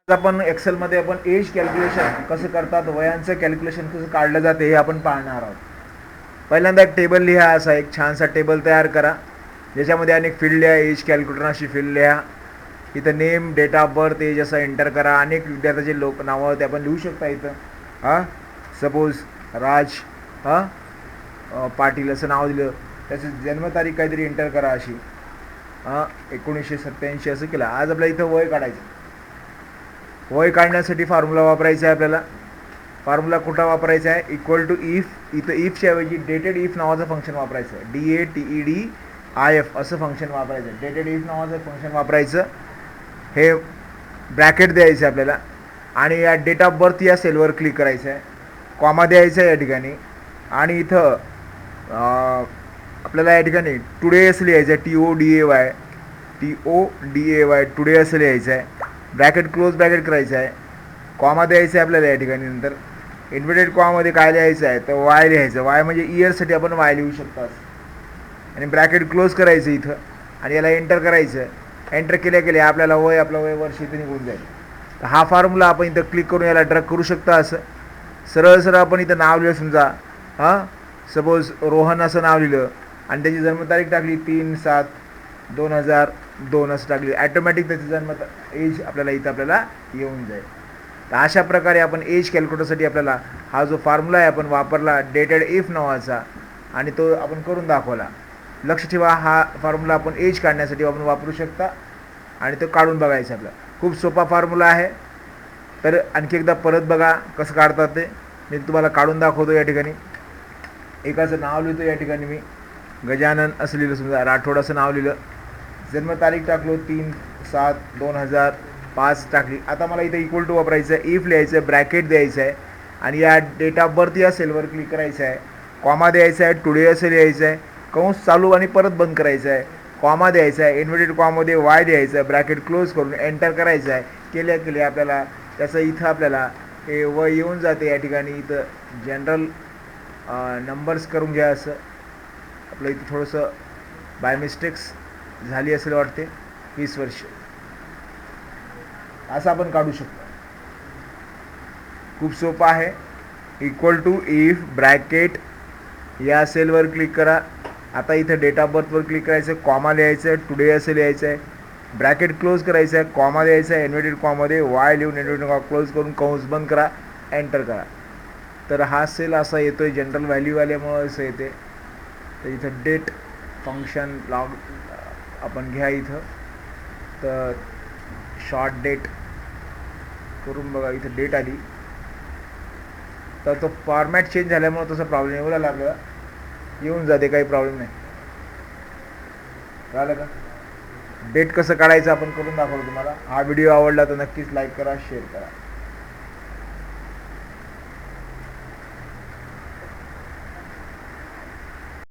आपण एक्सेलमध्ये आपण एज कॅल्क्युलेशन कसं करतात, वयांचं कॅल्क्युलेशन कसं काढलं जाते हे आपण पाहणार आहोत. पहिल्यांदा एक टेबल लिहा, असा एक छानसा टेबल तयार करा ज्याच्यामध्ये अनेक फील्ड लिहा. एज कॅल्क्युलेटर अशी फील्ड लिहा. इथं name, date of birth, age असं एंटर करा. अनेक विद्यार्थ्याचे लोक नावं ते आपण लिहू शकता इथं. सपोज राज पाटील असं नाव दिलं, त्याचं जन्मतारीख काहीतरी एंटर करा अशी 1987 असं केलं. आज आपल्याला इथं वय काढायचं. वय काढण्यासाठी फॉर्म्युला वापरायचा आहे आपल्याला. फॉर्म्युला कुठं वापरायचा आहे? Equal to if. इथं इफच्या ऐवजी डेटेड इफ नावाचं फंक्शन वापरायचं आहे. DATEDIF असं फंक्शन वापरायचं आहे. डेटेड इफ नावाचं फंक्शन वापरायचं. हे ब्रॅकेट द्यायचं आहे आपल्याला आणि या डेट ऑफ बर्थ या सेलवर क्लिक करायचं आहे. कॉमा द्यायचा आहे या ठिकाणी आणि इथं आपल्याला या ठिकाणी टुडे असं लिहायचं आहे. TODAY टुडे असं लिहायचं आहे. ब्रॅकेट क्लोज ब्रॅकेट करायचं आहे. कॉमा द्यायचं आहे आपल्याला या ठिकाणी. नंतर इन्व्हर्टेड कॉमामध्ये काय लिहायचं आहे तर वाय लिहायचं. वाय म्हणजे इयरसाठी आपण वाय लिहू शकतो असं. आणि ब्रॅकेट क्लोज करायचं इथं आणि याला एंटर करायचं. एंटर केल्या आपल्याला आपलं वय वर्ष इथं निघून जाईल. तर हा फॉर्म्युला आपण इथं क्लिक करून याला ड्रॅग करू शकता. असं सरळ आपण इथं नाव लिहिलं. समजा सपोज रोहन असं नाव लिहिलं आणि त्याची जन्मतारीख टाकली 3/7/2002 असं टाकली. ॲटोमॅटिक त्याची एज आपल्याला येऊन जाईल. तर अशा प्रकारे आपण एज कॅल्क्युलेटरसाठी आपल्याला हा जो फॉर्म्युला आहे आपण वापरला डेटेड इफ नावाचा आणि तो आपण करून दाखवला. लक्ष ठेवा, हा फॉर्म्युला आपण एज काढण्यासाठी आपण वापरू शकता आणि तो काढून बघायचा आपला. खूप सोपा फॉर्म्युला आहे. तर आणखी एकदा परत बघा कसं काढतात ते. मी तुम्हाला काढून दाखवतो. या ठिकाणी एकाचं नाव लिहितो. या ठिकाणी मी गजानन असं लिहिलं. समजा राठोड असं नाव लिहिलं. जन्मतारीख टाकलो 3/7/2005 टाकली. आता मला इथं इक्वल टू वापरायचं आहे. इफ लिहायचं आहे, ब्रॅकेट द्यायचं आहे आणि या डेट ऑफ बर्थ या सेलवर क्लिक करायचं आहे. कॉमा द्यायचा आहे. टुडे असं लिहायचं आहे. कंस चालू आणि परत बंद करायचं आहे. कॉमा द्यायचा आहे. इन्व्हर्टेड कॉमामध्ये वाय द्यायचं आहे. ब्रॅकेट क्लोज करून एंटर करायचं आहे. केल्या आपल्याला त्याचं इथं आपल्याला हे वय येऊन जाते. या ठिकाणी इथं जनरल नंबर्स करून घ्या. असं आपलं इथं थोडंसं बाय मिस्टेक्स झाली असेल वाटते. 20 वर्ष असं आपण काढू शकतो. खूप सोपं आहे. इक्वल टू इफ ब्रॅकेट या सेलवर क्लिक करा. आता इथं डेट ऑफ बर्थवर क्लिक करायचं. कॉमा लिहायचं आहे. टुडे असं लिहायचं आहे. ब्रॅकेट क्लोज करायचं आहे. कॉमा द्यायचं आहे. इन्व्हर्टेड कॉमध्ये वाय लिहून इन्व्हर्टेड कॉमा क्लोज करून कंस बंद करा. एंटर करा. तर हा सेल असा येतो आहे. जनरल व्हॅल्यू आल्यामुळं असं येते. तर इथं डेट फंक्शन लॉग आपण घ्या इथं. तर शॉर्ट डेट करून बघा. इथं डेट आली. तर तो फॉर्मॅट चेंज झाल्यामुळे तसं प्रॉब्लेम एवढा लागला. येऊन जाते, काही प्रॉब्लेम नाही. कळलं का? डेट कसं काढायचं आपण करून दाखवलं तुम्हाला. हा व्हिडिओ आवडला तर नक्कीच लाईक करा, शेअर करा.